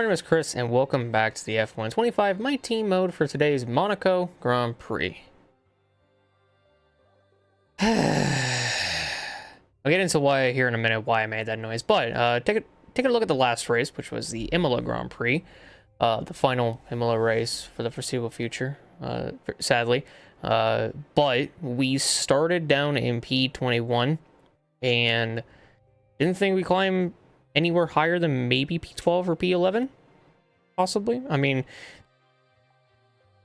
name is Chris, and welcome back to the F125, my team mode for today's Monaco Grand Prix. I'll get into why here in a minute, why I made that noise, but take a look at the last race, which was the Imola Grand Prix, the final Imola race for the foreseeable future, sadly. But we started down in P21, and didn't think we climbed anywhere higher than maybe P12 or P11, possibly. I mean,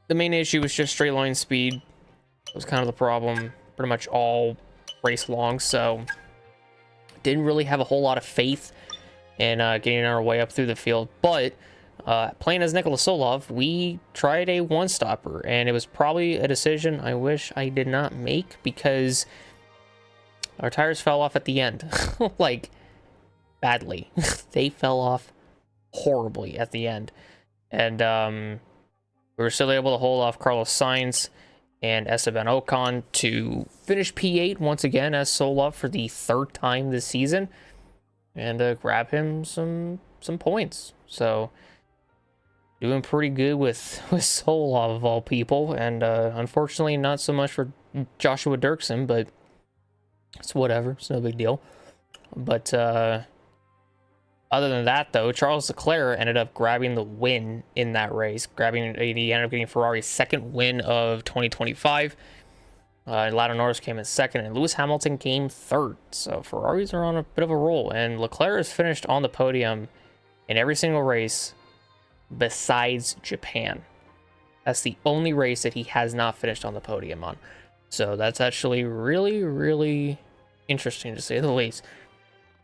the main issue was just straight line speed. It was kind of the problem pretty much all race long, so didn't really have a whole lot of faith in getting our way up through the field. But playing as Nikola Solov, we tried a one-stopper, and it was probably a decision I wish I did not make, because our tires fell off at the end. Like, badly. They fell off horribly at the end. And we were still able to hold off Carlos Sainz and Esteban Ocon to finish P8 once again as Solov for the third time this season, and grab him some points. So doing pretty good with Solov of all people, and unfortunately not so much for Joshua Dirksen, but it's whatever, it's no big deal. But other than that, though, Charles Leclerc ended up grabbing the win in that race. He ended up getting Ferrari's second win of 2025. Lando Norris came in second, and Lewis Hamilton came third. So Ferraris are on a bit of a roll, and Leclerc has finished on the podium in every single race besides Japan. That's the only race that he has not finished on the podium on. So that's actually really, really interesting, to say the least.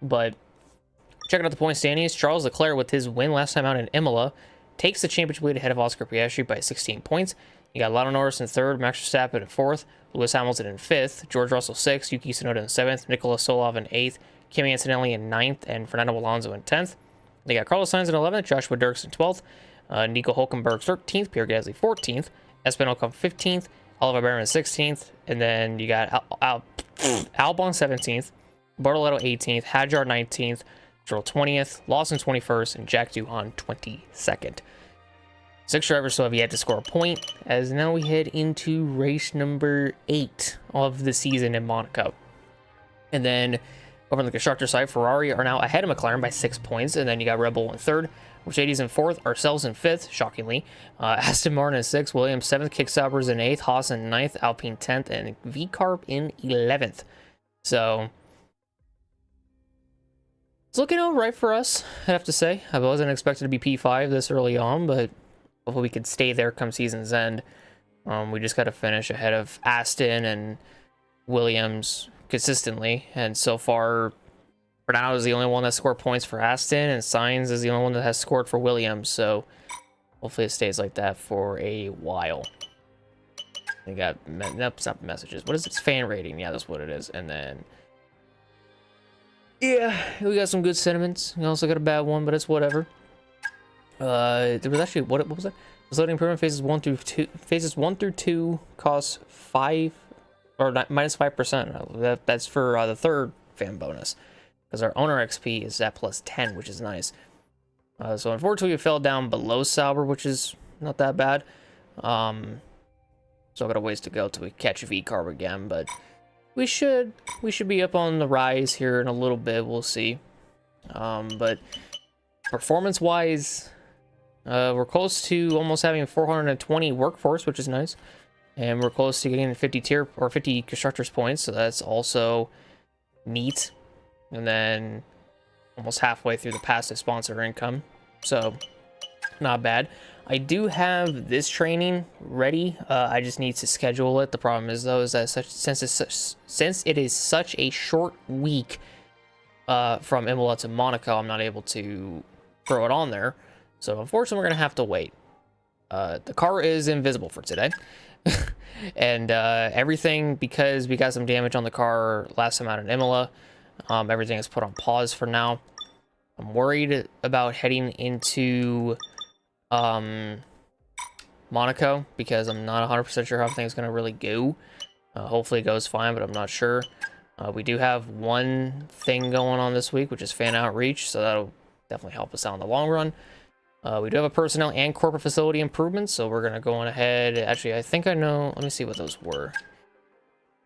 But checking out the point standings, Charles Leclerc, with his win last time out in Imola, takes the championship lead ahead of Oscar Piastri by 16 points. You got Lando Norris in third, Max Verstappen in fourth, Lewis Hamilton in fifth, George Russell sixth, Yuki Tsunoda in seventh, Nikola Solov in eighth, Kimi Antonelli in ninth, and Fernando Alonso in 10th. They got Carlos Sainz in 11th, Joshua Dirks in 12th, Nico Hulkenberg 13th, Pierre Gasly 14th, Esteban Ocon 15th, Oliver Behrman 16th, and then you got Albon 17th, Bartoletto 18th, Hadjar 19th, Stroll 20th, Lawson 21st, and Jack Doohan 22nd. 6 drivers still have yet to score a point, as now we head into race number 8 of the season in Monaco. And then over on the constructor side, Ferrari are now ahead of McLaren by 6 points, and then you got Red Bull in third, Mercedes in fourth, ourselves in fifth, shockingly, Aston Martin in sixth, Williams 7th, Kick Saubers in 8th, Haas in 9th, Alpine 10th, and V-Carb in 11th. So it's looking all right for us, I have to say. I wasn't expected to be P5 this early on, but hopefully we could stay there come season's end. We just got to finish ahead of Aston and Williams consistently, and so far, Bernardo is the only one that scored points for Aston, and Sainz is the only one that has scored for Williams, so hopefully it stays like that for a while. They got, nope, it's not messages. What is it? It's fan rating. Yeah, that's what it is. And then, yeah, we got some good sentiments. We also got a bad one, but it's whatever. There was actually, what was it? Loading improvement phases 1 through 2. Phases 1 through 2 cost 5 or minus 5%. That's for the third fan bonus, because our owner XP is at plus 10, which is nice. So unfortunately, we fell down below Sauber, which is not that bad. So I've got a ways to go till we catch V-Carb again, but we should be up on the rise here in a little bit. We'll see. But performance-wise, we're close to almost having 420 workforce, which is nice, and we're close to getting 50 tier or 50 constructors points, so that's also neat. And then almost halfway through the passive sponsor income, so not bad. I do have this training ready. I just need to schedule it. The problem is, though, is that since it is such a short week from Imola to Monaco, I'm not able to throw it on there. So unfortunately, we're gonna have to wait. The car is invisible for today, and everything, because we got some damage on the car last time out in Imola. Everything is put on pause for now. I'm worried about heading into Monaco, because I'm not 100% sure how everything's going to really go. Hopefully it goes fine, but I'm not sure. We do have one thing going on this week, which is fan outreach, so that'll definitely help us out in the long run. We do have a personnel and corporate facility improvements, so we're going to go on ahead. Actually, I think I know. Let me see what those were.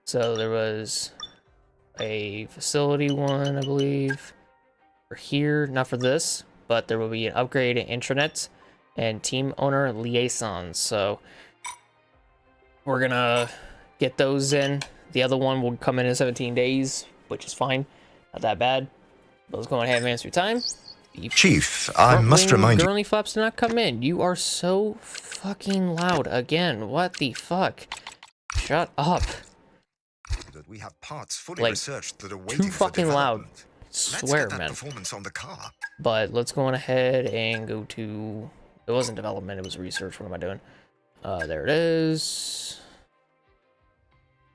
So there was a facility one, I believe, for here. Not for this, but there will be an upgrade in intranet and team owner liaisons. So we're going to get those in. The other one will come in 17 days, which is fine. Not that bad. But let's go on ahead and advance your time. Chief, I must remind you... Girly flaps do not come in. You are so fucking loud again. What the fuck? Shut up. That we have parts fully like, researched that are too fucking loud. Swear, let's get that man. Performance on the car. But let's go on ahead and go to... It wasn't development, it was research. What am I doing? There it is.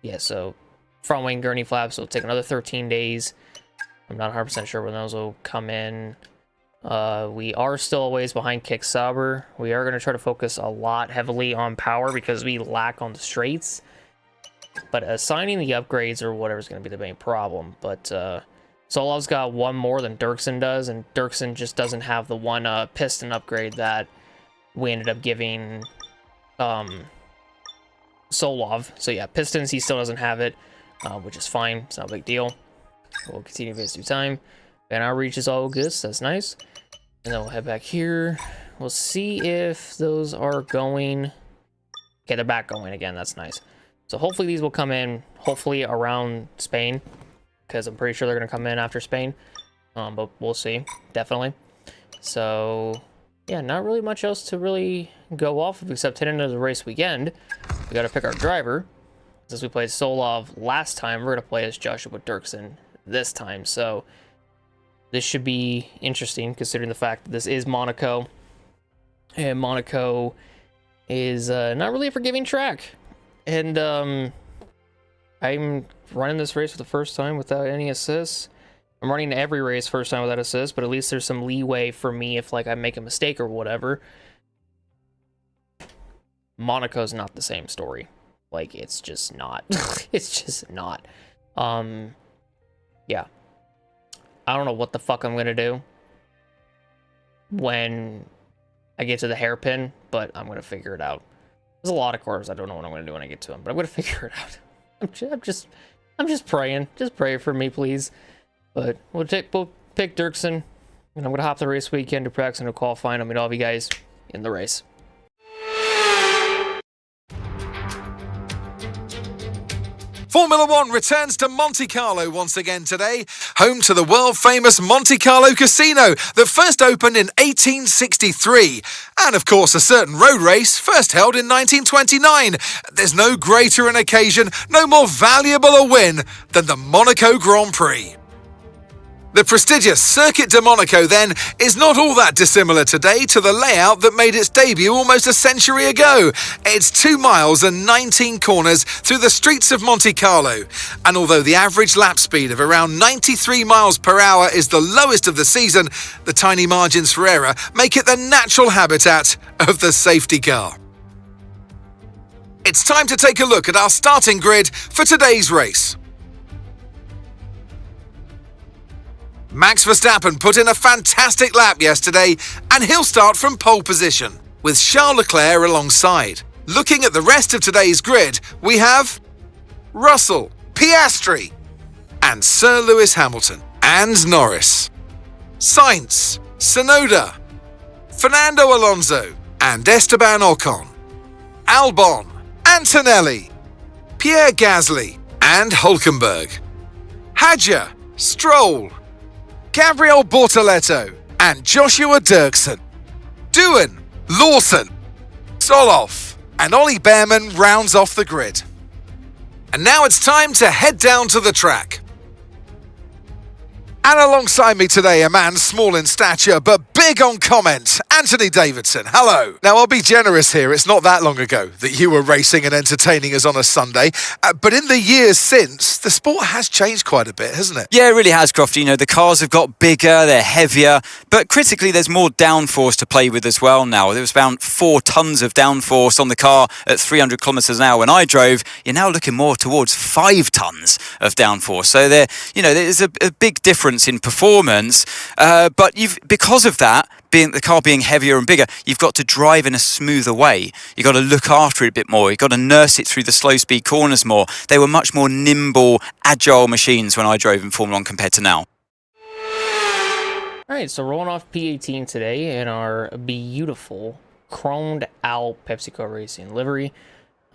Yeah, so front wing gurney flaps will take another 13 days. I'm not 100% sure when those will come in. We are still a ways behind Kick Sauber. We are going to try to focus a lot heavily on power because we lack on the straights. But assigning the upgrades or whatever is going to be the main problem. But Solov's got one more than Dirksen does, and Dirksen just doesn't have the one piston upgrade that we ended up giving Solov. So yeah, pistons, he still doesn't have it, which is fine. It's not a big deal. We'll continue to through time. And our reach is all good, so that's nice. And then we'll head back here. We'll see if those are going. Okay, they're back going again. That's nice. So hopefully these will come in, hopefully around Spain, because I'm pretty sure they're going to come in after Spain. But we'll see, definitely. So, yeah, not really much else to really go off of except heading into the race weekend. We got to pick our driver. Since we played Solov last time, we're going to play as Joshua Dirksen this time. So this should be interesting considering the fact that this is Monaco. And Monaco is not really a forgiving track. And I'm running this race for the first time without any assists. I'm running every race first time without assists, but at least there's some leeway for me if like I make a mistake or whatever. Monaco's not the same story. Like, it's just not. It's just not. Yeah. I don't know what the fuck I'm gonna do when I get to the hairpin, but I'm gonna figure it out. There's a lot of corners I don't know what I'm gonna do when I get to them, but I'm gonna figure it out. I'm just praying. Just pray for me, please. But we'll pick Dirksen, and I'm gonna hop the race weekend to practice and to qualifying. I'll meet all of you guys in the race. Formula One returns to Monte Carlo once again today, home to the world-famous Monte Carlo Casino that first opened in 1863. And of course, a certain road race first held in 1929. There's no greater an occasion, no more valuable a win than the Monaco Grand Prix. The prestigious Circuit de Monaco, then, is not all that dissimilar today to the layout that made its debut almost a century ago. It's 2 miles and 19 corners through the streets of Monte Carlo. And although the average lap speed of around 93 miles per hour is the lowest of the season, the tiny margins for error make it the natural habitat of the safety car. It's time to take a look at our starting grid for today's race. Max Verstappen put in a fantastic lap yesterday, and he'll start from pole position, with Charles Leclerc alongside. Looking at the rest of today's grid, we have Russell, Piastri, and Sir Lewis Hamilton, and Norris, Sainz, Tsunoda, Fernando Alonso, and Esteban Ocon, Albon, Antonelli, Pierre Gasly, and Hülkenberg, Hadjar, Stroll, Gabriel Bortoleto, and Joshua Dirksen. Doohan, Lawson, Solov, and Ollie Behrman rounds off the grid. And now it's time to head down to the track. And alongside me today, a man small in stature but big on comment, Anthony Davidson. Hello. Now, I'll be generous here. It's not that long ago that you were racing and entertaining us on a Sunday. But in the years since, the sport has changed quite a bit, hasn't it? Yeah, it really has, Crofty. You know, the cars have got bigger, they're heavier, but critically, there's more downforce to play with as well now. There was about 4 tons of downforce on the car at 300 kilometres an hour when I drove. You're now looking more towards 5 tons of downforce. So there's a big difference in performance, but because of that, the car being heavier and bigger, you've got to drive in a smoother way. You've got to look after it a bit more. You've got to nurse it through the slow speed corners more. They were much more nimble, agile machines when I drove in Formula 1 compared to now. All right, so rolling off P18 today in our beautiful chromed out PepsiCo Racing livery.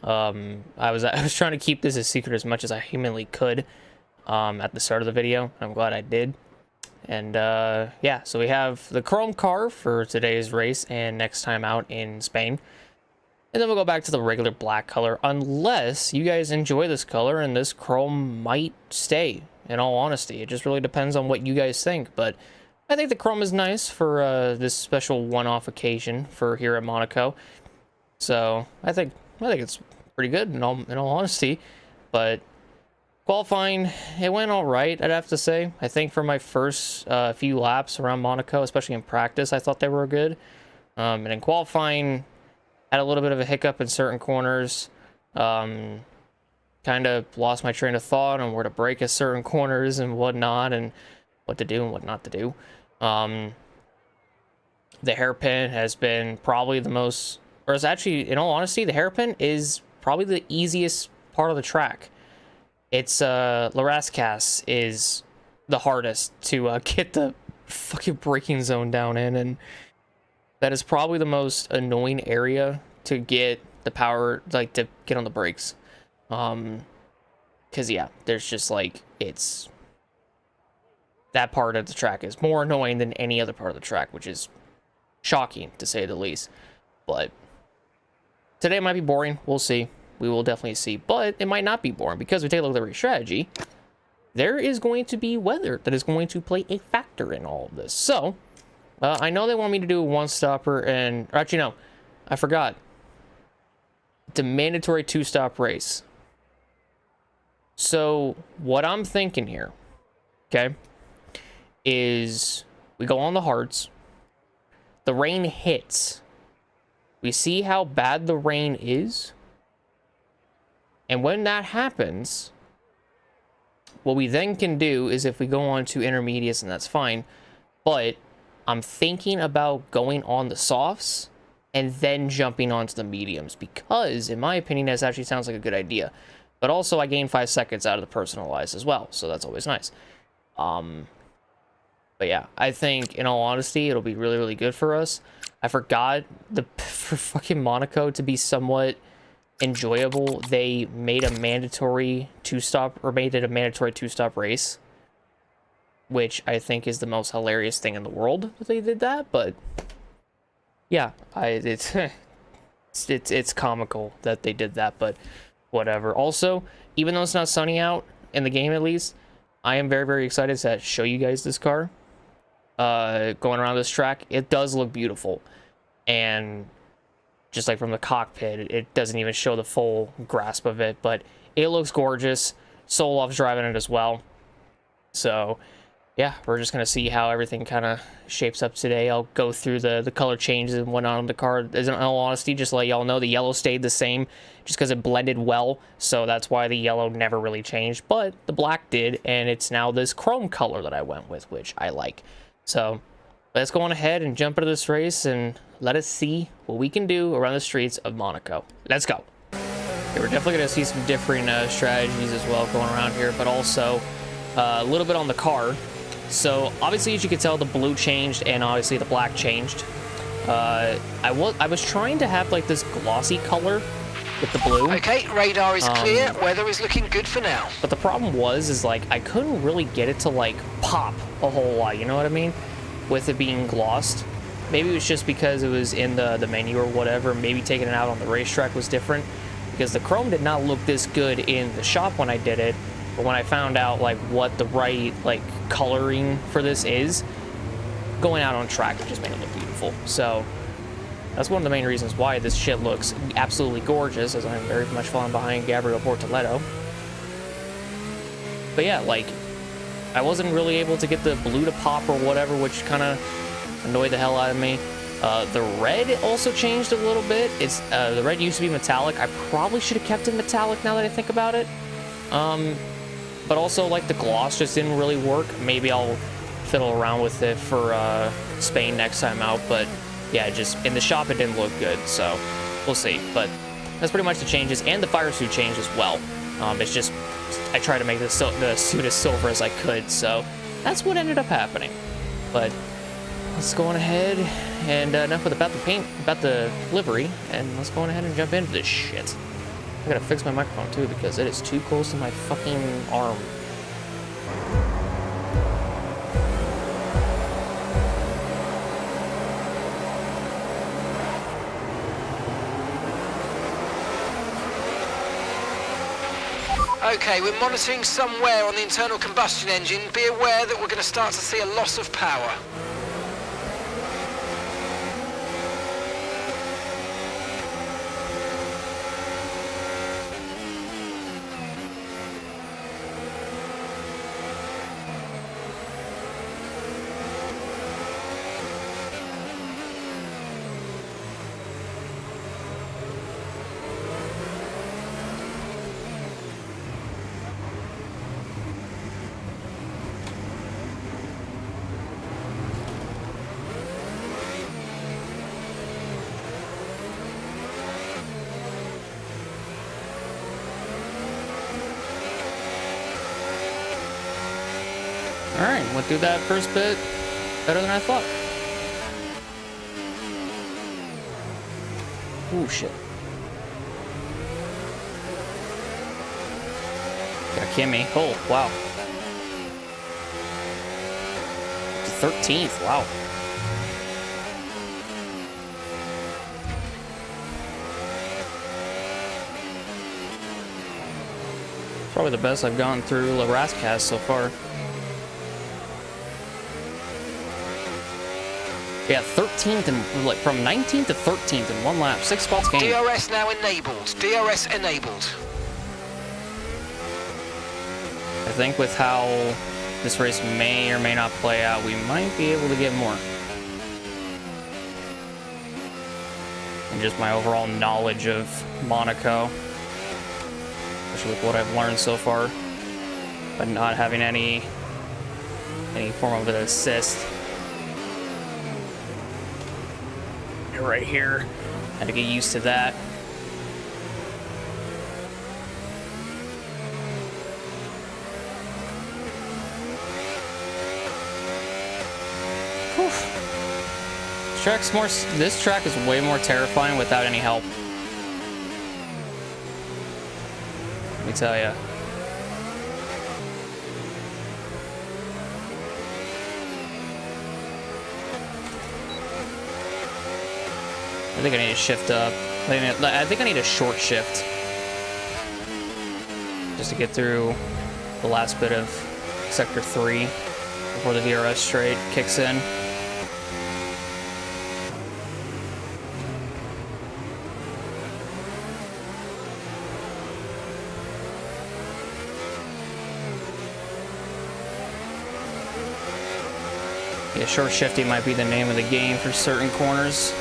I was trying to keep this as secret as much as I humanly could at the start of the video. I'm glad I did. And yeah, so we have the chrome car for today's race and next time out in Spain. And then we'll go back to the regular black color, unless you guys enjoy this color and this chrome might stay, in all honesty. It just really depends on what you guys think, but I think the chrome is nice for this special one-off occasion for here at Monaco. So I think it's pretty good in all honesty. But qualifying, it went all right, I'd have to say. I think for my first few laps around Monaco, especially in practice, I thought they were good. And in qualifying, had a little bit of a hiccup in certain corners. Kind of lost my train of thought on where to brake at certain corners and whatnot, and what to do and what not to do. The hairpin has been probably the most, or it's actually, in all honesty, the hairpin is probably the easiest part of the track. It's La Rascasse is the hardest to get the fucking braking zone down in, and that is probably the most annoying area to get the power, like, to get on the brakes. Because yeah, there's just like, it's, that part of the track is more annoying than any other part of the track, which is shocking to say the least. But today might be boring. We'll see. We will definitely see. But it might not be boring, because we take a look at the race strategy. There is going to be weather that is going to play a factor in all of this. So I know they want me to do a one-stopper, and or actually no, I forgot. It's a mandatory two-stop race. So what I'm thinking here, okay, is we go on the hards. The rain hits. We see how bad the rain is. And when that happens, what we then can do is, if we go on to intermediates, and that's fine, but I'm thinking about going on the softs and then jumping onto the mediums, because in my opinion, that actually sounds like a good idea. But also I gain 5 seconds out of the personalized as well, so that's always nice. But yeah, I think, in all honesty, it'll be really, really good for us. I forgot for fucking Monaco to be somewhat enjoyable, they made a mandatory two-stop, or made it a mandatory two-stop race, which I think is the most hilarious thing in the world that they did that. But yeah, it's comical that they did that, but whatever. Also, even though it's not sunny out in the game, at least, I am very, very excited to show you guys this car. Going around this track, it does look beautiful, and just like from the cockpit, it doesn't even show the full grasp of it, but it looks gorgeous. Solov's driving it as well. So yeah, we're just gonna see how everything kind of shapes up today. I'll go through the color changes and whatnot on the car. In all honesty, just to let y'all know, the yellow stayed the same just because it blended well, so that's why the yellow never really changed, but the black did, and it's now this chrome color that I went with, which I like. So let's go on ahead and jump into this race and let us see what we can do around the streets of Monaco. Let's go. Okay, we're definitely going to see some different strategies as well going around here, but also a little bit on the car. So obviously, as you can tell, the blue changed and obviously the black changed. I was trying to have like this glossy color with the blue. Okay, radar is clear. Weather is looking good for now. But the problem is like I couldn't really get it to like pop a whole lot. You know what I mean? With it being glossed. Maybe it was just because it was in the menu or whatever. Maybe taking it out on the racetrack was different, because the chrome did not look this good in the shop when I did it. But when I found out like what the right like coloring for this is, going out on track, it just made it look beautiful. So that's one of the main reasons why this shit looks absolutely gorgeous, as I'm very much falling behind Gabriel Bortoleto. But yeah, like, I wasn't really able to get the blue to pop or whatever, which kind of annoyed the hell out of me. The red also changed a little bit. It's the red used to be metallic. I probably should have kept it metallic now that I think about it. But also, like, the gloss just didn't really work. Maybe I'll fiddle around with it for Spain next time out, but yeah, just in the shop it didn't look good, so we'll see. But that's pretty much the changes, and the fire suit changed as well. It's just I tried to make the suit as silver as I could, so that's what ended up happening. But let's go on ahead and enough about the paint, about the livery, and let's go on ahead and jump into this shit. I gotta fix my microphone too because it is too close to my fucking arm. Okay, we're monitoring somewhere on the internal combustion engine. Be aware that we're going to start to see a loss of power. Alright, went through that first bit better than I thought. Ooh, shit. Got Kimmy. Oh, wow. 13th, wow. Probably the best I've gone through La Rascas so far. Yeah, 13th and like from 19th to 13th in one lap, 6 spots gained. DRS now enabled. DRS enabled. I think with how this race may or may not play out, we might be able to get more. And just my overall knowledge of Monaco, especially with what I've learned so far, but not having any form of an assist. Right here, had to get used to that. Whew. This track is way more terrifying without any help. Let me tell you. I think I need to shift up. I think I need a short shift just to get through the last bit of Sector 3 before the DRS straight kicks in. Yeah, short shifting might be the name of the game for certain corners.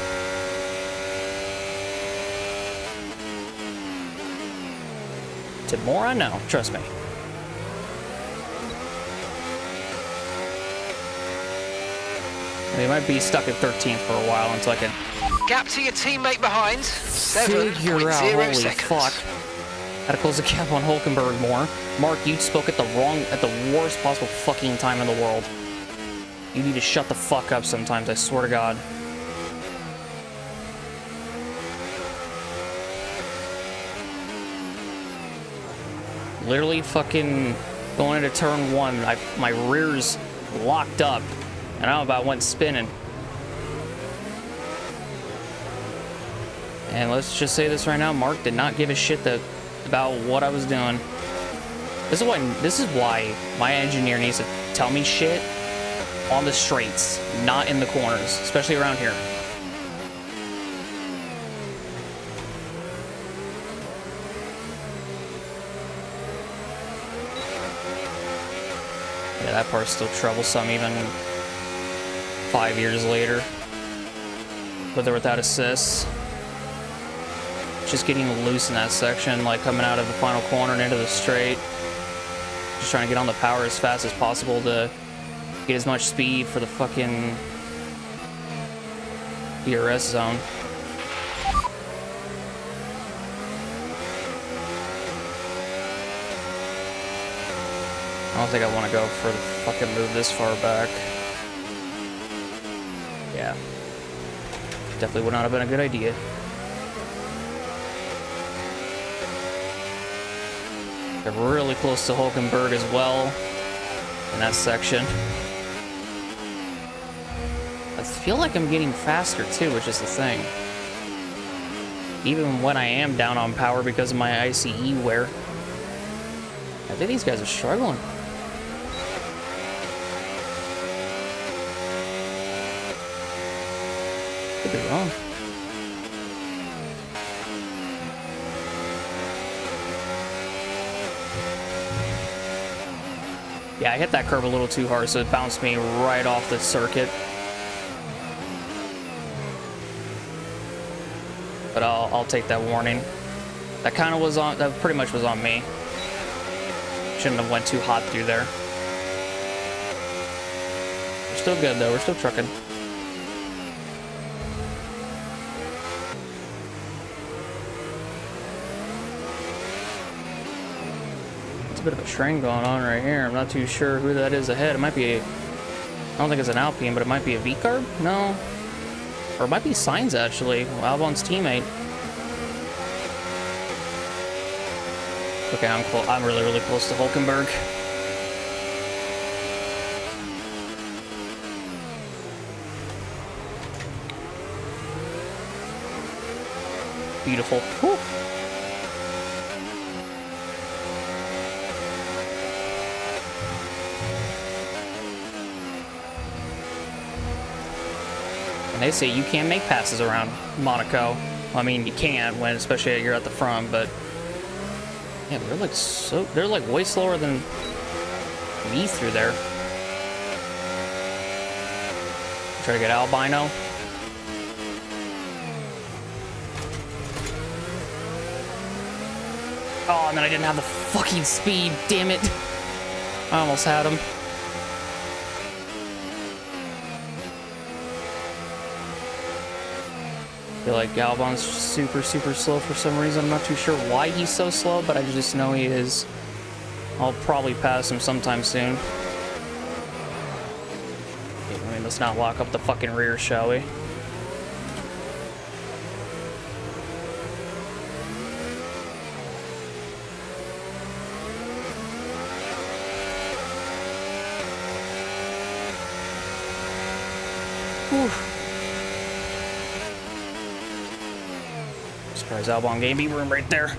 To more I know, trust me. They might be stuck at 13th for a while until I can Gap to your teammate behind. figure out. 7.0 Holy seconds. fuck! Had to close the gap on Hulkenberg more. Mark, you spoke at the worst possible fucking time in the world. You need to shut the fuck up sometimes. I swear to God. Literally fucking going into turn 1, my rear's locked up, and I about went spinning. And let's just say this right now, Mark did not give a shit about what I was doing. This is why my engineer needs to tell me shit on the straights, not in the corners, especially around here. Yeah, that part's still troublesome even 5 years later, with or without assists. Just getting loose in that section, like coming out of the final corner and into the straight. Just trying to get on the power as fast as possible to get as much speed for the fucking DRS zone. I don't think I want to go for the fucking move this far back. Yeah. Definitely would not have been a good idea. They're really close to Hulkenberg as well in that section. I feel like I'm getting faster too, which is the thing. Even when I am down on power because of my ICE wear. I think these guys are struggling. Could be wrong. Yeah, I hit that curve a little too hard, so it bounced me right off the circuit. But I'll take that warning. That kind of was on, that pretty much was on me. Shouldn't have went too hot through there. We're still good though, we're still trucking. A bit of a strain going on right here. I'm not too sure who that is ahead. It might be I don't think it's an Alpine, but it might be a V-Carb? No. Or it might be Sainz, actually. Albon's teammate. Okay, I'm really, really close to Hulkenberg. Beautiful. Whew. They say you can't make passes around Monaco. I mean, you can't when, especially you're at the front, but yeah, they're like way slower than me through there. Try to get albino. Oh, and then I didn't have the fucking speed, damn it. I almost had him. I feel like Albon's super, super slow for some reason. I'm not too sure why he's so slow, but I just know he is. I'll probably pass him sometime soon. Okay, I mean, let's not lock up the fucking rear, shall we? Whew. Surprise Albon gave me room right there.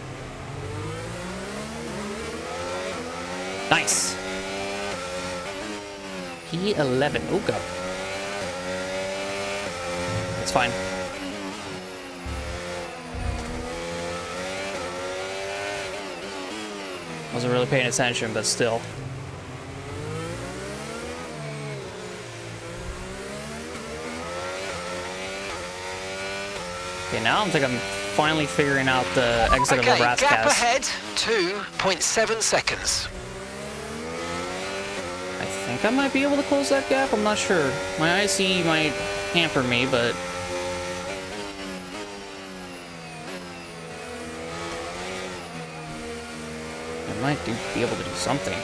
Nice. P11. Oh, God. It's fine. Wasn't really paying attention, but still. Okay, now I think I'm finally figuring out the exit of the Rascas. Gap ahead, 2.7 seconds. I think I might be able to close that gap. I'm not sure. My IC might hamper me, but I might be able to do something.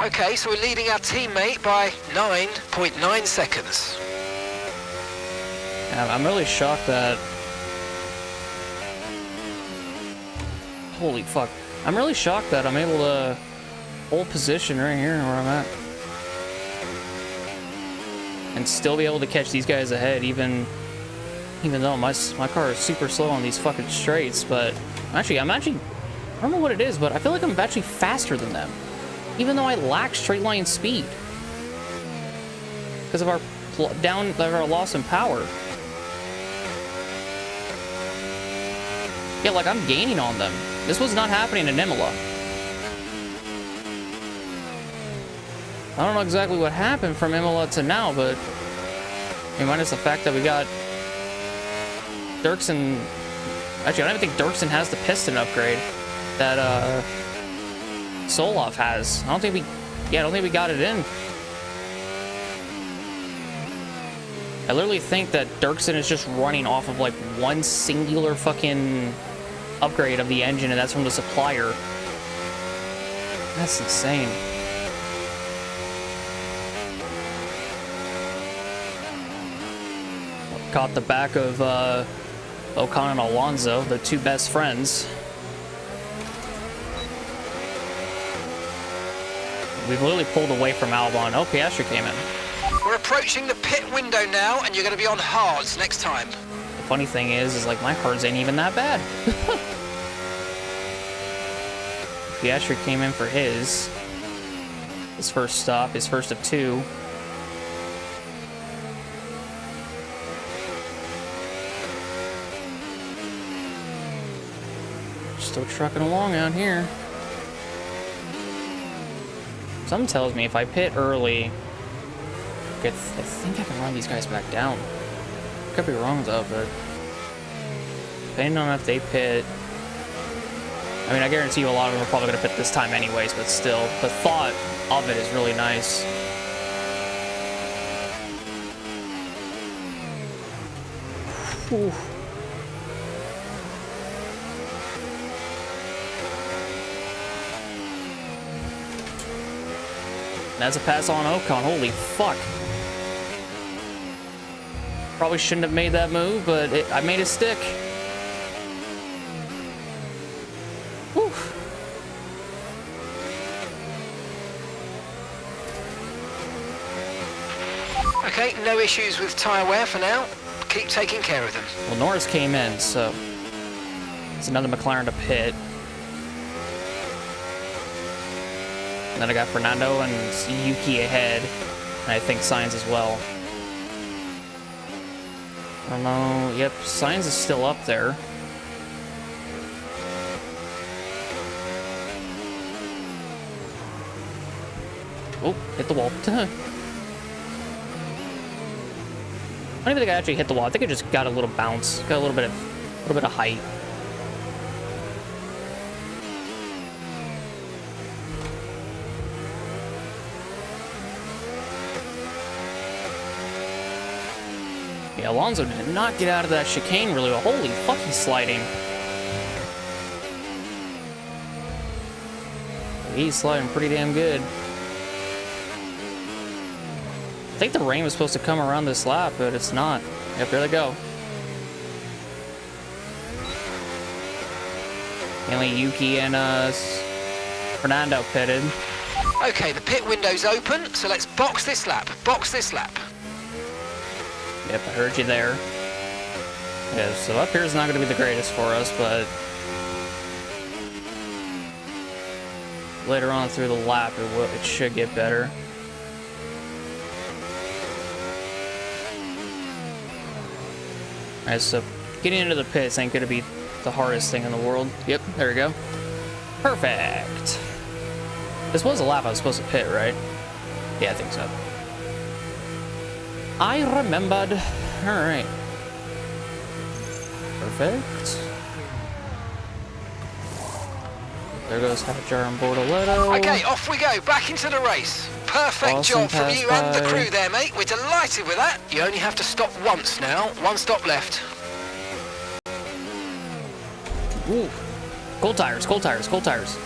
Okay, so we're leading our teammate by 9.9 seconds. I'm really shocked that... Holy fuck. I'm really shocked that I'm able to hold position right here where I'm at. And still be able to catch these guys ahead, even though my car is super slow on these fucking straights. But actually, I don't know what it is, but I feel like I'm actually faster than them. Even though I lack straight line speed. Because of our loss in power. Yeah, like I'm gaining on them. This was not happening in Imola. I don't know exactly what happened from Imola to now, but I mean, minus the fact that we got Dirks and Actually, I don't even think Dirksen has the piston upgrade that Solov has. I don't think we got it in. I literally think that Dirksen is just running off of like one singular fucking upgrade of the engine, and that's from the supplier. That's insane. Caught the back of Ocon and Alonso, the two best friends. We've literally pulled away from Albon. Oh, Piastri came in. We're approaching the pit window now, and you're going to be on hards next time. The funny thing is like my hards ain't even that bad. Piastri came in for his first stop, his first of two. Still trucking along out here. Something tells me if I pit early, I think I can run these guys back down. Could be wrong though, but depending on if they pit, I mean, I guarantee you a lot of them are probably going to pit this time anyways, but still, the thought of it is really nice. Whew. That's a pass on Ocon. Holy fuck. Probably shouldn't have made that move, but I made it stick. Whew. Okay, no issues with tyre wear for now. Keep taking care of them. Well, Norris came in, so it's another McLaren to pit. And then I got Fernando and Yuki ahead, and I think Sainz as well. I don't know. Yep, Sainz is still up there. Oh, hit the wall. I don't even think I actually hit the wall. I think I just got a little bounce, got a little bit of height. Yeah, Alonso did not get out of that chicane really well. Holy fuck, he's sliding. He's sliding pretty damn good. I think the rain was supposed to come around this lap, but it's not. Yep, there they go. Mainly Yuki and Fernando pitted. Okay, the pit window's open, so let's box this lap. Box this lap. Yep, I heard you there. Yeah, so up here is not going to be the greatest for us, but later on through the lap, it should get better. Alright, so getting into the pits ain't going to be the hardest thing in the world. Yep, there we go. Perfect. This was a lap I was supposed to pit, right? Yeah, I think so. I remembered. Alright. Perfect. There goes Hadjar and Bortoletto. Okay, off we go. Back into the race. Perfect Awesome job from you pass and the by. crew there, mate. We're delighted with that. You only have to stop once now. One stop left. Ooh. Cold tires, cold tires, cold tires.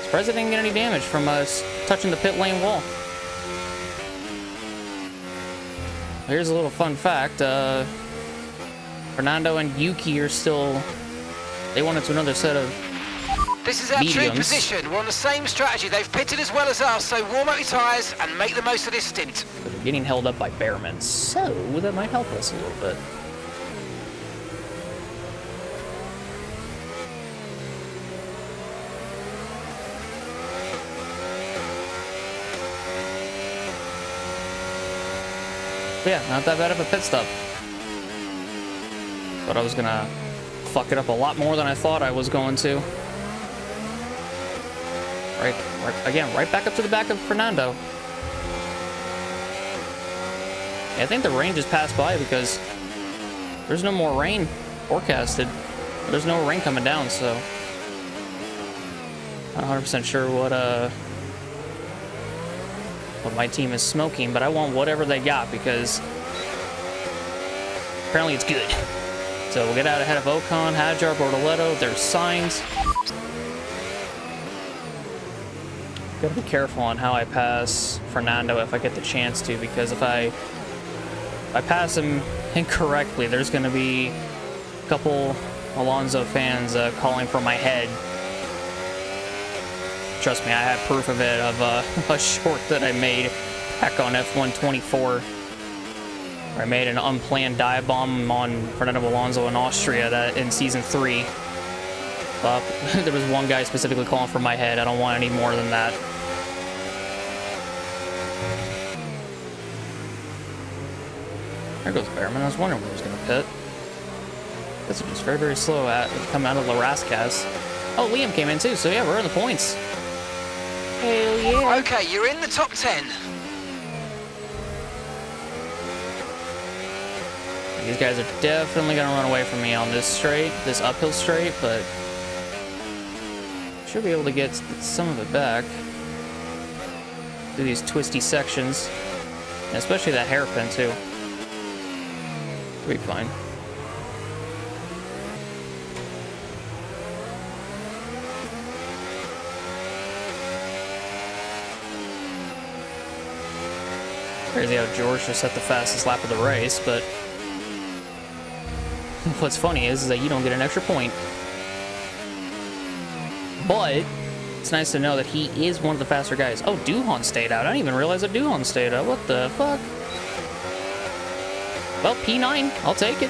Surprised I didn't get any damage from us touching the pit lane wall. Here's a little fun fact. Fernando and Yuki are still... They went into another set of This is our true mediums. position. We're on the same strategy. They've pitted as well as us, so warm up your tyres and make the most of this stint. But they're getting held up by Behrman, so that might help us a little bit. Yeah, not that bad of a pit stop. But I was gonna fuck it up a lot more than I thought I was going to. Right back up to the back of Fernando. Yeah, I think the rain just passed by because there's no more rain. forecasted. But there's no rain coming down, so I'm not 100% sure what my team is smoking, but I want whatever they got because apparently it's good. So we'll get out ahead of Ocon, Hadjar, Bortoletto. There's Sainz. Gotta be careful on how I pass Fernando if I get the chance to, because if I pass him incorrectly, there's gonna be a couple Alonso fans calling for my head. Trust me, I have proof of it, of a short that I made back on F124. Where I made an unplanned dive bomb on Fernando Alonso in Austria in Season 3. There was one guy specifically calling for my head. I don't want any more than that. There goes Behrman. I was wondering where he was going to pit. This is just very, very slow coming out of the Rascas. Oh, Liam came in too, so yeah, we're in the points. Hell yeah. Okay, you're in the top 10. These guys are definitely going to run away from me on this straight, this uphill straight, but should be able to get some of it back through these twisty sections, and especially that hairpin too. We'll be fine. Crazy how George just set the fastest lap of the race, but what's funny is that you don't get an extra point. But it's nice to know that he is one of the faster guys. Oh, Duhan stayed out. I didn't even realize that Duhan stayed out. What the fuck? Well, P9, I'll take it.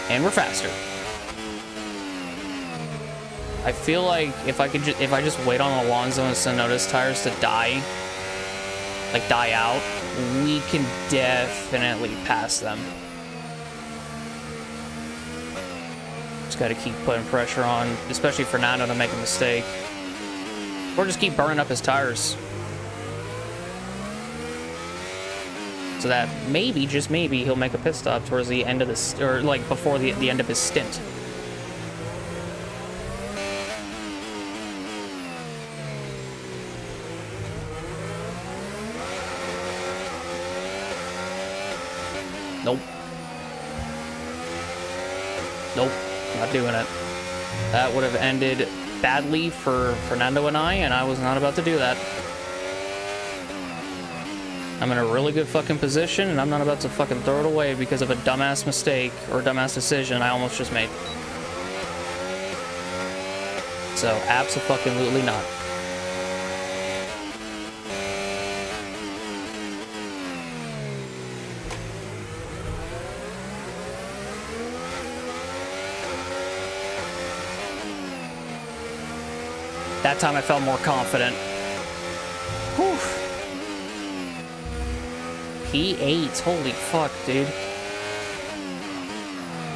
And we're faster. I feel like if I just wait on Alonso and Tsunoda's tires to die out, we can definitely pass them. Just got to keep putting pressure on, especially Fernando, to make a mistake. Or just keep burning up his tires. So that maybe, just maybe, he'll make a pit stop towards the end of this, or like before the end of his stint. Nope. Nope. Not doing it. That would have ended badly for Fernando and I was not about to do that. I'm in a really good fucking position, and I'm not about to fucking throw it away because of a dumbass mistake or dumbass decision I almost just made. So, abso-fucking-lutely not. That time I felt more confident. Whew. P8, holy fuck, dude.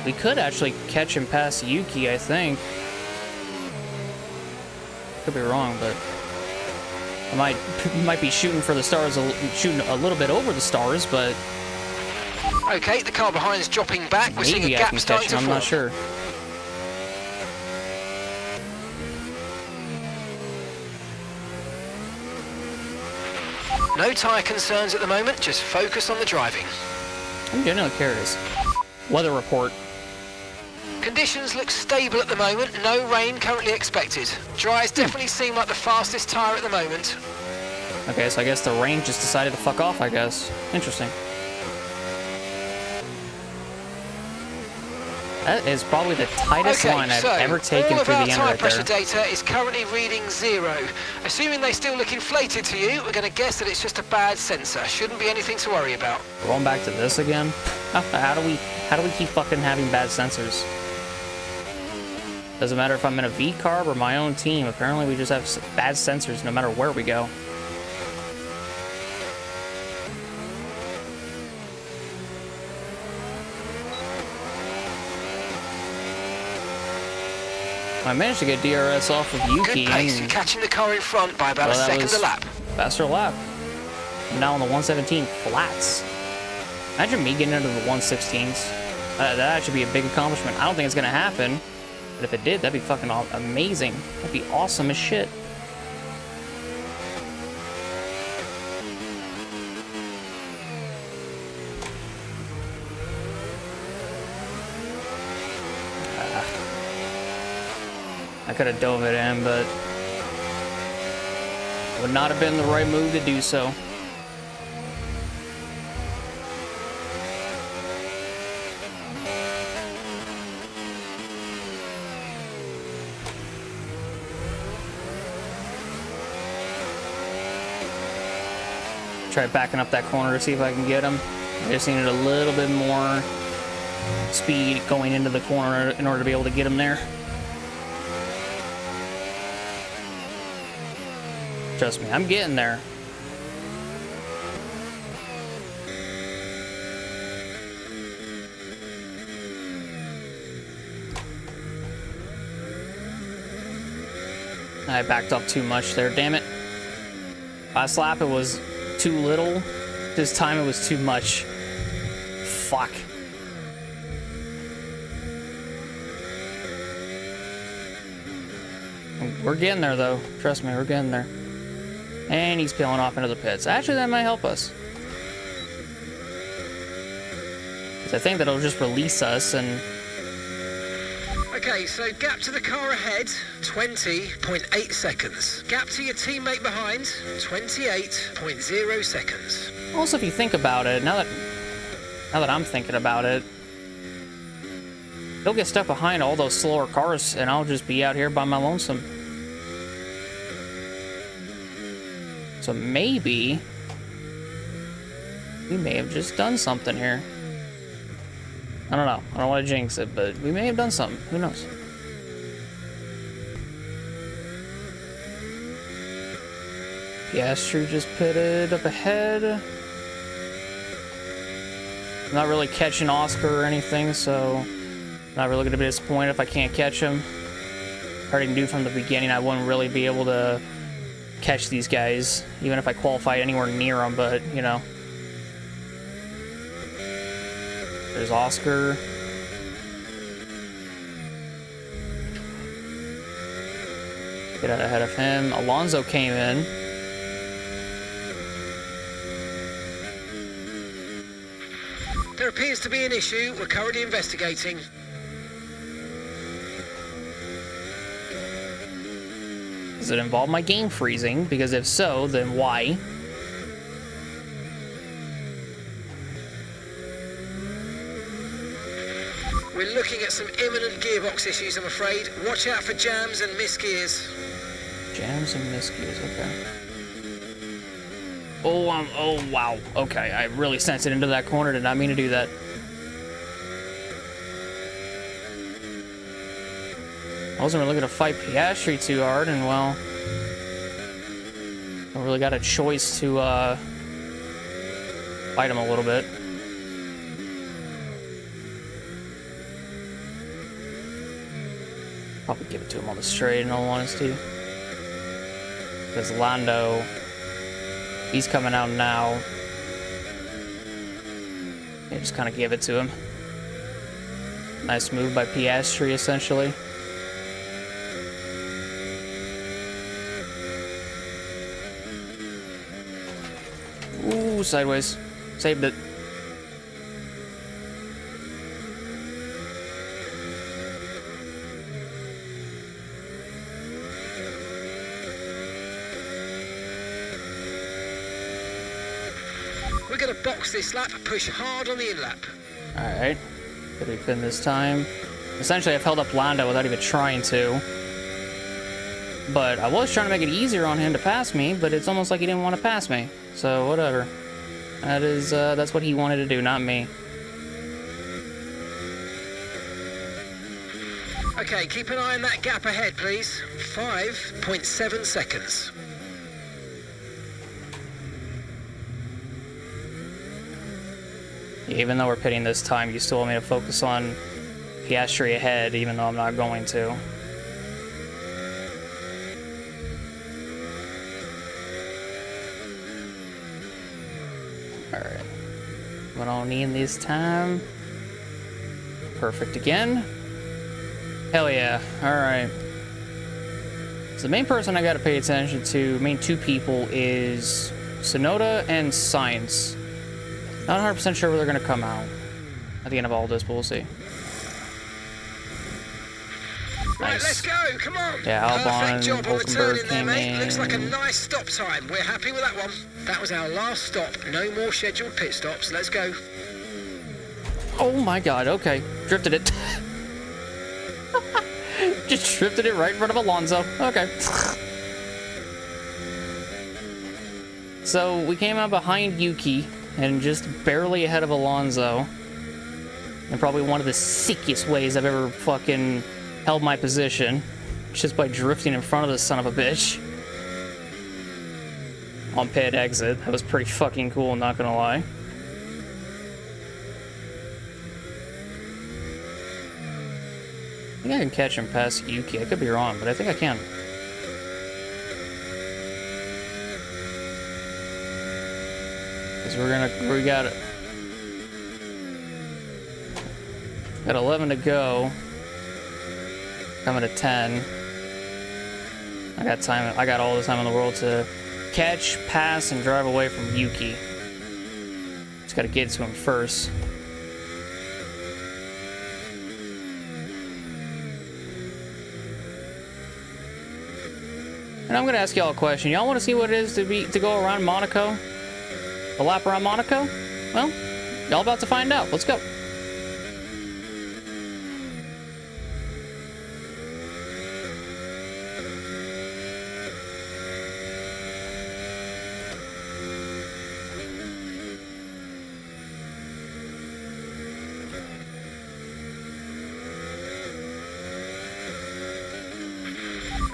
We could actually catch him past Yuki, I think. Could be wrong, but I might be shooting for the stars, shooting a little bit over the stars, but okay, the car behind is dropping back. We're seeing a maybe I gap can starting catch him. to I'm form. not sure. No tyre concerns at the moment, just focus on the driving. I'm genuinely curious. Weather report. Conditions look stable at the moment, no rain currently expected. Dries definitely seem like the fastest tyre at the moment. Okay, so I guess the rain just decided to fuck off, I guess. Interesting. That is probably the tightest line I've ever taken through the end right there. All of our tyre pressure data is currently reading 0. Assuming they still look inflated to you, we're going to guess that it's just a bad sensor. Shouldn't be anything to worry about. Going back to this again? How do we keep fucking having bad sensors? Doesn't matter if I'm in a V-carb or my own team. Apparently we just have bad sensors no matter where we go. I managed to get DRS off of Yuki. Good pace. You're catching the car in front by about a second a lap. Faster lap. I'm now on the 117 flats. Imagine me getting into the 116s. That should be a big accomplishment. I don't think it's gonna happen, but if it did, that'd be fucking amazing. That'd be awesome as shit. I could have dove it in, but it would not have been the right move to do so. Try backing up that corner to see if I can get him. I just needed a little bit more speed going into the corner in order to be able to get him there. Trust me, I'm getting there. I backed up too much there, damn it. Last lap it was too little. This time it was too much. Fuck. We're getting there though. Trust me, we're getting there. And he's peeling off into the pits. Actually, that might help us. 'Cause I think that'll just release us and... Okay, so gap to the car ahead, 20.8 seconds. Gap to your teammate behind, 28.0 seconds. Also, if you think about it, now that I'm thinking about it, he'll get stuck behind all those slower cars and I'll just be out here by my lonesome. So maybe we may have just done something here. I don't know. I don't want to jinx it, but we may have done something. Who knows? Piastri just pitted up ahead. I'm not really catching Oscar or anything, so I'm not really going to be disappointed if I can't catch him. I already knew from the beginning I wouldn't really be able to catch these guys, even if I qualified anywhere near them, but, you know. There's Oscar. Get out ahead of him. Alonso came in. There appears to be an issue. We're currently investigating. Does it involve my game freezing? Because if so, then why? We're looking at some imminent gearbox issues, I'm afraid. Watch out for jams and misgears. Jams and miscues, okay. Oh, wow. Okay, I really sensed it into that corner. Did not mean to do that. I wasn't really going to fight Piastri too hard, and well, I really got a choice to fight him a little bit. Probably give it to him on the straight, in all honesty. Because Lando, he's coming out now. Yeah, just kind of give it to him. Nice move by Piastri, essentially. Ooh, sideways. Saved it. We're going to box this lap, push hard on the in-lap. Alright. Could have been this time. Essentially, I've held up Lando without even trying to. But I was trying to make it easier on him to pass me, but it's almost like he didn't want to pass me. So, whatever. That's what he wanted to do, not me. Okay, keep an eye on that gap ahead, please. 5.7 seconds. Even though we're pitting this time, you still want me to focus on Piastri ahead, even though I'm not going to. Alright. What I don't need this time. perfect again. Hell yeah. Alright. So the main person I gotta pay attention to, main two people, is Sonoda and Sainz. Not 100% sure where they're gonna come out at the end of all this, but we'll see. Right, Nice. let's go, come on. Yeah, Albon Perfect and job on the turn in there, came mate. Looks like a in. nice stop time. We're happy with that one. That was our last stop. No more scheduled pit stops. Let's go. Oh my god, okay. Drifted it. Just drifted it right in front of Alonso. Okay. So we came out behind Yuki and just barely ahead of Alonso. In probably one of the sickest ways I've ever fucking held my position. Just by drifting in front of this son of a bitch. On pit exit. That was pretty fucking cool, not gonna lie. I think I can catch him past Yuki. I could be wrong, but I think I can. Because we got 11 to go. Coming to 10. I got time. I got all the time in the world to catch, pass, and drive away from Yuki. Just gotta get to him first. And I'm gonna ask y'all a question. Y'all want to see what it is to go around Monaco? A lap around Monaco? Well, y'all about to find out. Let's go.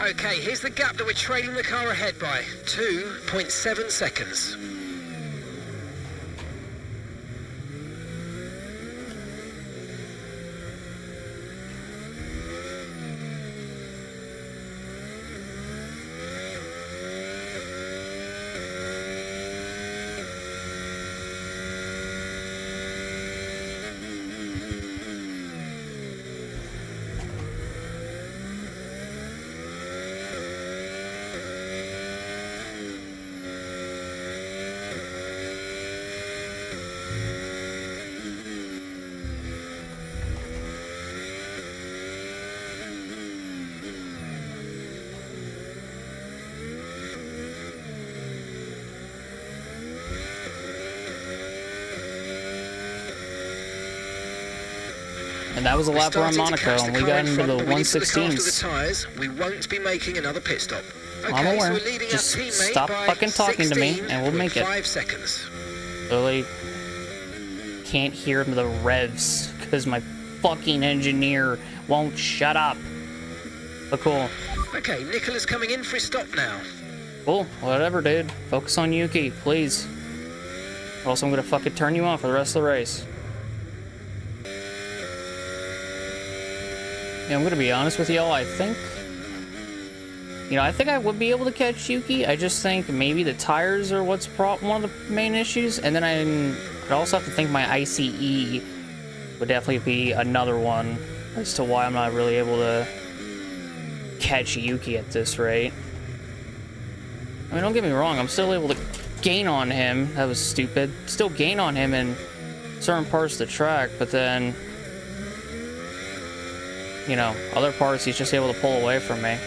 Okay, here's the gap that we're trailing the car ahead by. 2.7 seconds. And that was a lap around Monaco, and we got into the 116s. Tires, we won't be making another pit stop. Okay, I'm aware. So we're leading Just our teammate stop by fucking talking to me, and we'll make it. 5 seconds. Literally can't hear the revs because my fucking engineer won't shut up. But cool. Okay, Nicola's coming in for his stop now. Cool. Whatever, dude. Focus on Yuki, please. Or else I'm gonna fucking turn you on for the rest of the race. Yeah, I'm gonna be honest with y'all, I think I would be able to catch Yuki. I just think maybe the tires are what's one of the main issues, and then I'd also have to think my ICE would definitely be another one as to why I'm not really able to catch Yuki at this rate. I mean, don't get me wrong, I'm still able to gain on him. That was stupid. Still gain on him in certain parts of the track, but then other parts he's just able to pull away from me.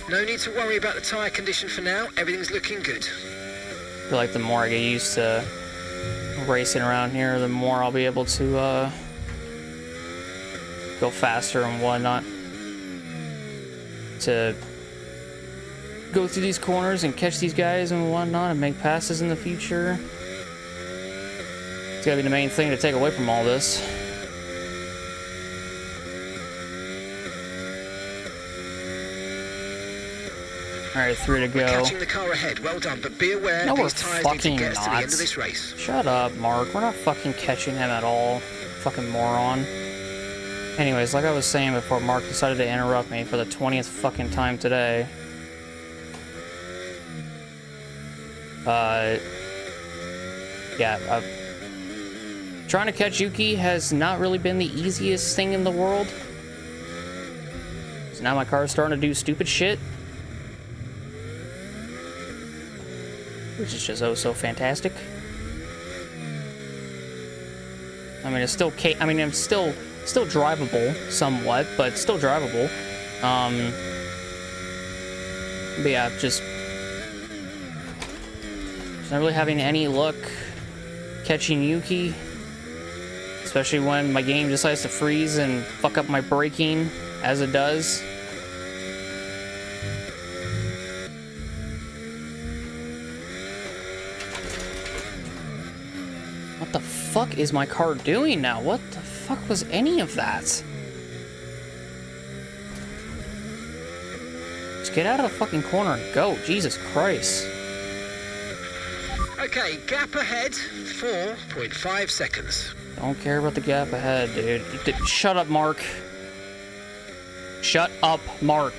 No need to worry about the tyre condition for now. Everything's looking good. I feel like the more I get used to racing around here, the more I'll be able to go faster and whatnot. To go through these corners and catch these guys and whatnot and make passes in the future. It's gotta be the main thing to take away from all this. Alright, 3 to go. Catching the car ahead, well done, but be aware No, we're these tyres need to fucking get us to the end not. of this race. Shut up, Mark. We're not fucking catching him at all. Fucking moron. Anyways, like I was saying before Mark decided to interrupt me for the 20th fucking time today. Yeah, trying to catch Yuki has not really been the easiest thing in the world. So now my car is starting to do stupid shit, which is just oh so fantastic. I mean, it's still I'm still drivable somewhat, but still drivable. But yeah, just not really having any luck catching Yuki, especially when my game decides to freeze and fuck up my braking as it does. What the fuck is my car doing now? What the fuck was any of that? Just get out of the fucking corner and go. Jesus Christ. Okay, gap ahead, 4.5 seconds. Don't care about the gap ahead, dude. Shut up, Mark. Shut up, Mark.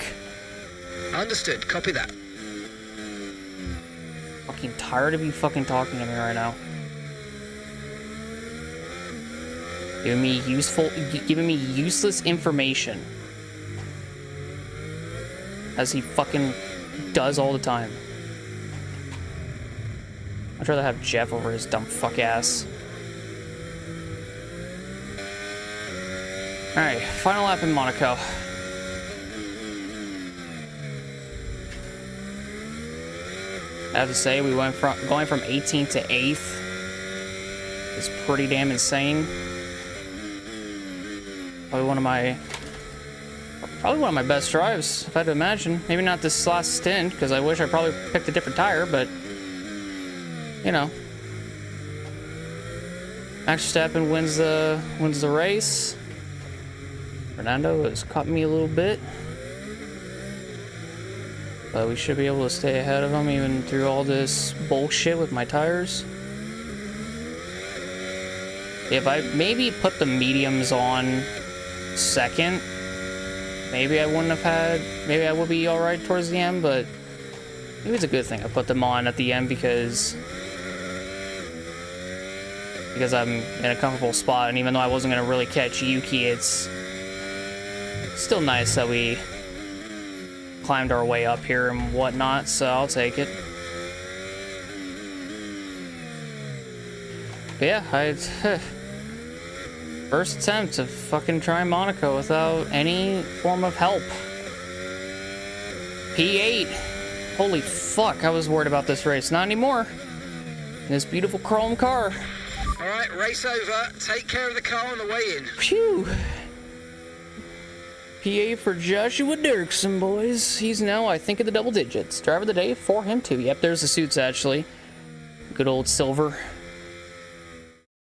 Understood, copy that. Fucking tired of you fucking talking to me right now. Giving me useless information. As he fucking does all the time. I'd rather have Jeff over his dumb fuck ass. Alright, final lap in Monaco. I have to say, we went from going from 18th to 8th is pretty damn insane. Probably one of my best drives, if I had to imagine. Maybe not this last stint, because I wish I probably picked a different tire, but you know. Max Verstappen wins the race. Fernando has caught me a little bit, but we should be able to stay ahead of him even through all this bullshit with my tires. If I maybe put the mediums on second, maybe I would be alright towards the end, but maybe it's a good thing I put them on at the end because I'm in a comfortable spot, and even though I wasn't going to really catch Yuki, it's still nice that we climbed our way up here and whatnot, so I'll take it. But yeah, first attempt to fucking try Monaco without any form of help. P8. Holy fuck, I was worried about this race. Not anymore. This beautiful chrome car. Alright, race over. Take care of the car on the way in. Phew. PA for Joshua Dirksen, boys. He's now, I think, in the double digits. Driver of the day for him, too. Yep, there's the suits, actually. Good old silver.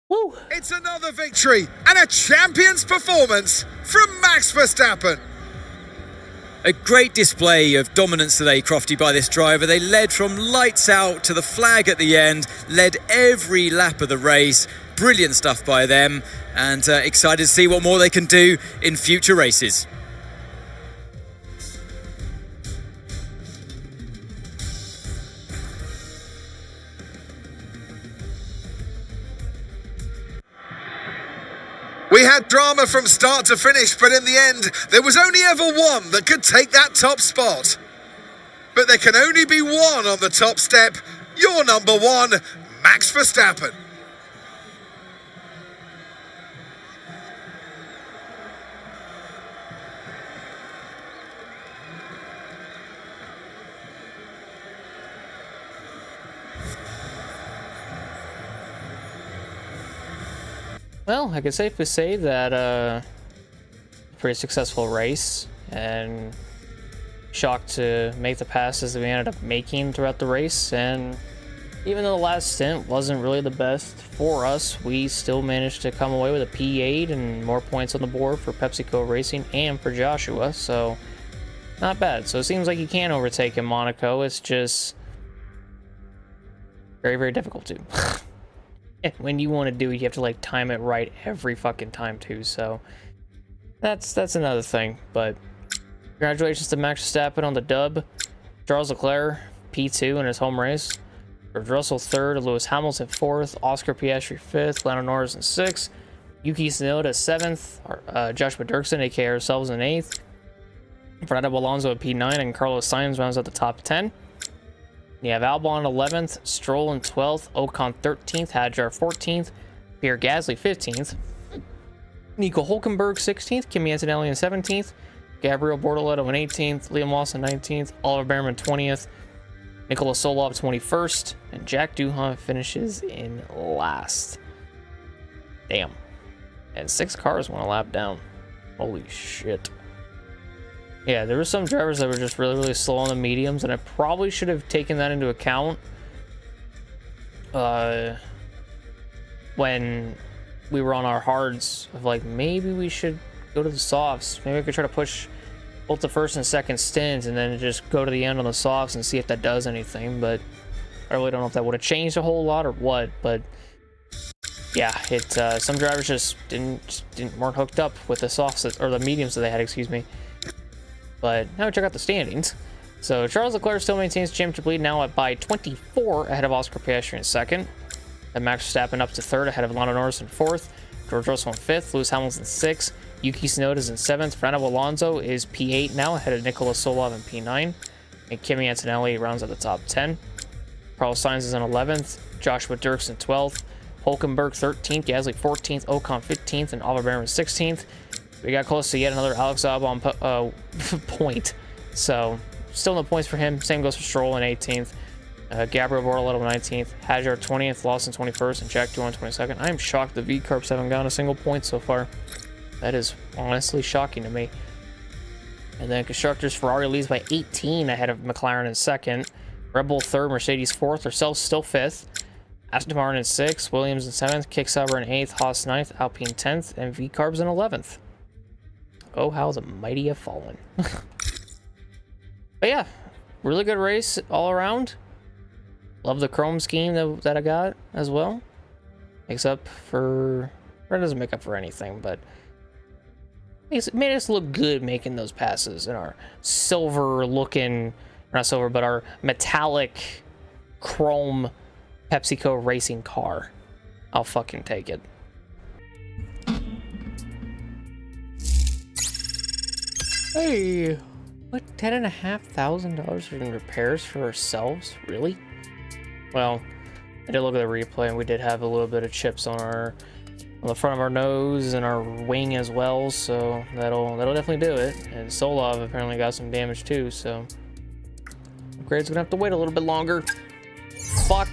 Woo! It's another victory and a champion's performance from Max Verstappen. A great display of dominance today, Crofty, by this driver. They led from lights out to the flag at the end, led every lap of the race. Brilliant stuff by them, and excited to see what more they can do in future races. We had drama from start to finish, but in the end, there was only ever one that could take that top spot. But there can only be one on the top step. Your number one, Max Verstappen. Well, I can safely say that a pretty successful race, and shocked to make the passes that we ended up making throughout the race. And even though the last stint wasn't really the best for us, we still managed to come away with a P8 and more points on the board for PepsiCo Racing and for Joshua, so not bad. So it seems like you can overtake in Monaco. It's just very, very difficult to. When you want to do it, you have to like time it right every fucking time too. So that's another thing. But congratulations to Max Verstappen on the dub. Charles Leclerc P2 in his home race. George Russell 3rd, Lewis Hamilton 4th, Oscar Piastri 5th, Lando Norris in 6th, Yuki Tsunoda 7th, Joshua Dirksen, aka ourselves, in 8th, Fernando Alonso at P9, and Carlos Sainz rounds out the top 10. You have Albon 11th, Stroll in 12th, Ocon 13th, Hadjar 14th, Pierre Gasly 15th, Nico Hulkenberg 16th, Kimi Antonelli in 17th, Gabriel Bortoletto in 18th, Liam Lawson 19th, Oliver Behrman 20th, Nicolas Solov 21st, and Jack Doohan finishes in last. Damn. And 6 cars went a lap down. Holy shit. Yeah, there were some drivers that were just really, really slow on the mediums, and I probably should have taken that into account when we were on our hards of like, maybe we should go to the softs. Maybe I could try to push both the first and second stints and then just go to the end on the softs and see if that does anything. But I really don't know if that would have changed a whole lot or what. But yeah, some drivers just weren't hooked up with the softs or the mediums that they had, excuse me. But now we check out the standings. So Charles Leclerc still maintains championship lead now by 24 ahead of Oscar Piastri in 2nd. And Max Verstappen up to 3rd ahead of Lando Norris in 4th. George Russell in 5th. Lewis Hamilton in 6th. Yuki Tsunoda is in 7th. Fernando Alonso is P8 now ahead of Nicolas Solov in P9. And Kimi Antonelli rounds out the top 10. Carlos Sainz is in 11th. Joshua Dirksen 12th. Hulkenberg 13th. Gasly 14th. Ocon 15th. And Oliver Behrman 16th. We got close to yet another Alex Albon point. So, still no points for him. Same goes for Stroll in 18th. Gabriel Bortoletto 19th. Hadjar 20th. Lawson 21st. And Jack Doohan 22nd. I am shocked the V-Carps haven't gotten a single point so far. That is honestly shocking to me. And then Constructors, Ferrari leads by 18 ahead of McLaren in 2nd. Red Bull 3rd. Mercedes 4th. Ourselves still 5th. Aston Martin in 6th. Williams in 7th. Kick Sauber in 8th. Haas 9th. Alpine 10th. And V-Carbs in 11th. Oh, how the mighty have fallen. But yeah, really good race all around. Love the chrome scheme that I got as well. Except for... It doesn't make up for anything, but... It made us look good making those passes in our silver looking... Not silver, but our metallic chrome PepsiCo racing car. I'll fucking take it. Hey, what, $10,500 in repairs for ourselves? Really? Well, I did look at the replay, and we did have a little bit of chips on the front of our nose and our wing as well, so that'll definitely do it. And Solov apparently got some damage too, so upgrade's gonna have to wait a little bit longer. Fuck.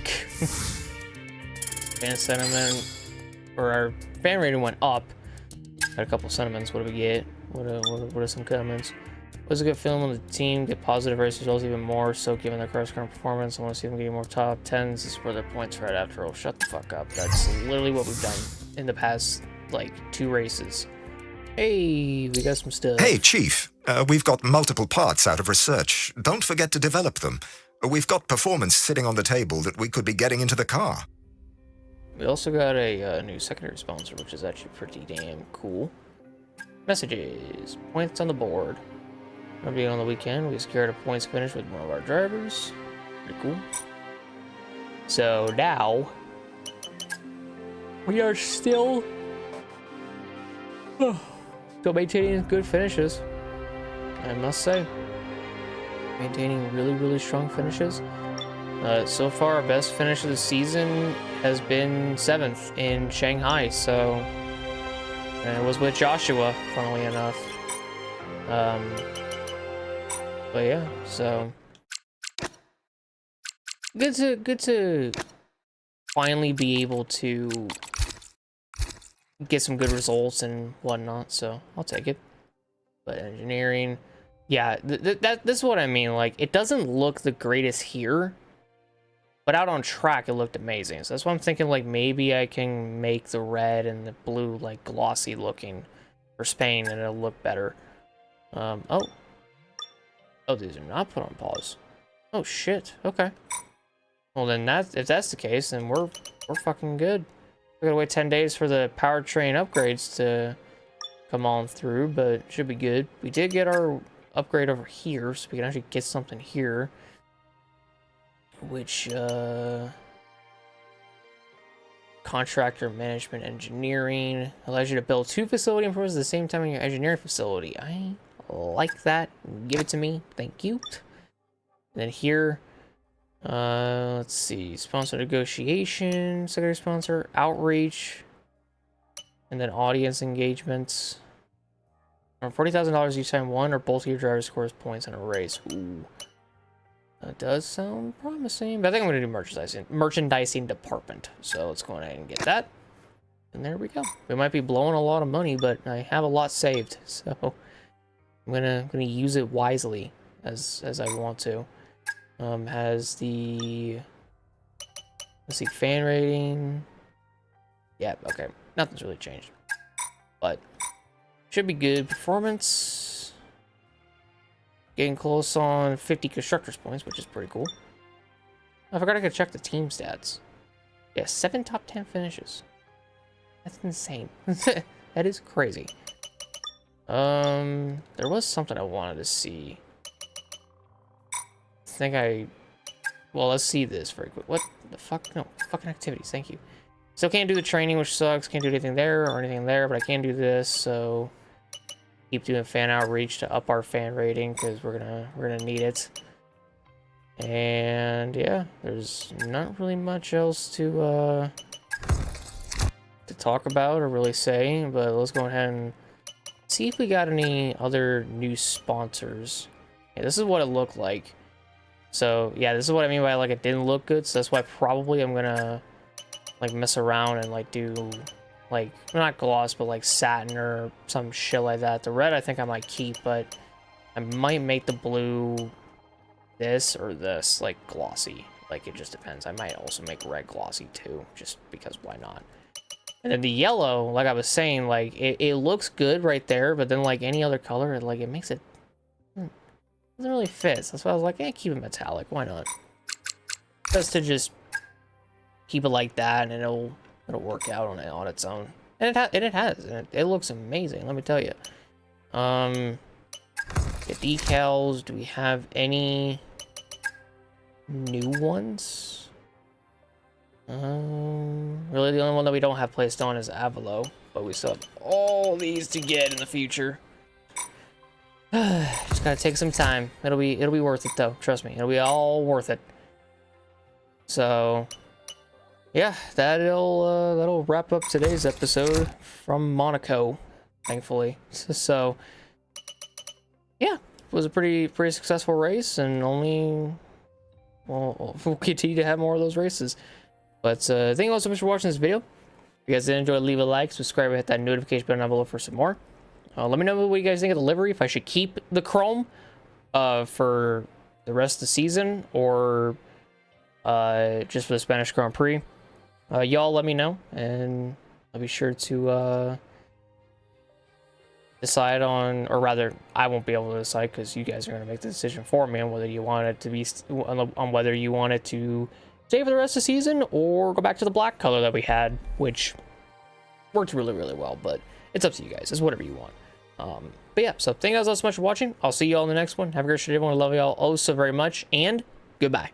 Fan sentiment, or our fan rating went up. Got a couple sentiments. What do we get? What are some comments? It was a good feeling when the team get positive race results even more, so given their car's current performance, I want to see them getting more top 10s. This is where their points right after all. Shut the fuck up. That's literally what we've done in the past, like, 2 races. Hey, we got some stuff. Hey, Chief. We've got multiple parts out of research. Don't forget to develop them. We've got performance sitting on the table that we could be getting into the car. We also got a new secondary sponsor, which is actually pretty damn cool. Messages. Points on the board. Being on the weekend, we secured a points finish with one of our drivers. Pretty cool. So now, we are still maintaining good finishes. I must say. Maintaining really, really strong finishes. So far, our best finish of the season has been 7th in Shanghai, so... And it was with Joshua, funnily enough. But yeah, so... Good to finally be able to get some good results and whatnot, so I'll take it. But engineering... Yeah, this is what I mean, like, it doesn't look the greatest here, but out on track, it looked amazing. So that's why I'm thinking, like, maybe I can make the red and the blue, like, glossy looking for Spain, and it'll look better. Oh, these are not put on pause. Oh, shit. Okay. Well, then if that's the case, then we're fucking good. We gotta wait 10 days for the powertrain upgrades to come on through, but should be good. We did get our upgrade over here, so we can actually get something here. which contractor management engineering allows you to build 2 facility improvements at the same time in your engineering facility. I like that. Give it to me. Thank you. And then here, let's see, sponsor negotiation, secondary sponsor, outreach, and then audience engagements. $40,000 each time one or both of your drivers scores points in a race. Ooh. That does sound promising, but I think I'm going to do merchandising department. So let's go ahead and get that. And there we go. We might be blowing a lot of money, but I have a lot saved, so I'm gonna use it wisely as I want to. Has the, let's see, fan rating. Yeah, okay. Nothing's really changed, but should be good. Performance. Getting close on 50 constructors points, which is pretty cool. I forgot I could check the team stats. Yeah, 7 top 10 finishes. That's insane. That is crazy. There was something I wanted to see. Well, let's see this very quick. What the fuck? No, fucking activities. Thank you. Still can't do the training, which sucks. Can't do anything there or anything there, but I can do this, so keep doing fan outreach to up our fan rating because we're gonna need it. And yeah, there's not really much else to talk about or really say, but let's go ahead and see if we got any other new sponsors. Yeah, this is what it looked like. So yeah, this is what I mean by like it didn't look good, so that's why probably I'm gonna like mess around and like do like not gloss but like satin or some shit like that. The red I think I might keep, but I might make the blue this or this like glossy. Like it just depends. I might also make red glossy too, just because why not? And then the yellow, like I was saying, like it looks good right there, but then like any other color, it makes it doesn't really fit. So that's why I was like, keep it metallic. Why not? Just to just keep it like that, and it'll work out on its own. And it has. And it looks amazing. Let me tell you. The decals. Do we have any new ones? Really, the only one that we don't have placed on is Avalo, but we still have all these to get in the future. Just gotta take some time. It'll be worth it though. Trust me, it'll be all worth it. So, yeah, that'll wrap up today's episode from Monaco, thankfully. So, yeah, it was a pretty successful race, and we'll continue to have more of those races. But thank you all so much for watching this video. If you guys did enjoy, leave a like, subscribe, and hit that notification button down below for some more. Let me know what you guys think of the livery, if I should keep the chrome for the rest of the season, or just for the Spanish Grand Prix. Y'all let me know, and I'll be sure to decide on, or rather, I won't be able to decide because you guys are going to make the decision for me on whether you want it to be, on whether you want it to stay for the rest of the season or go back to the black color that we had, which worked really, really well, but it's up to you guys. It's whatever you want. But yeah, so thank you guys all so much for watching. I'll see you all in the next one. Have a great day, everyone. I love you all oh so very much, and goodbye.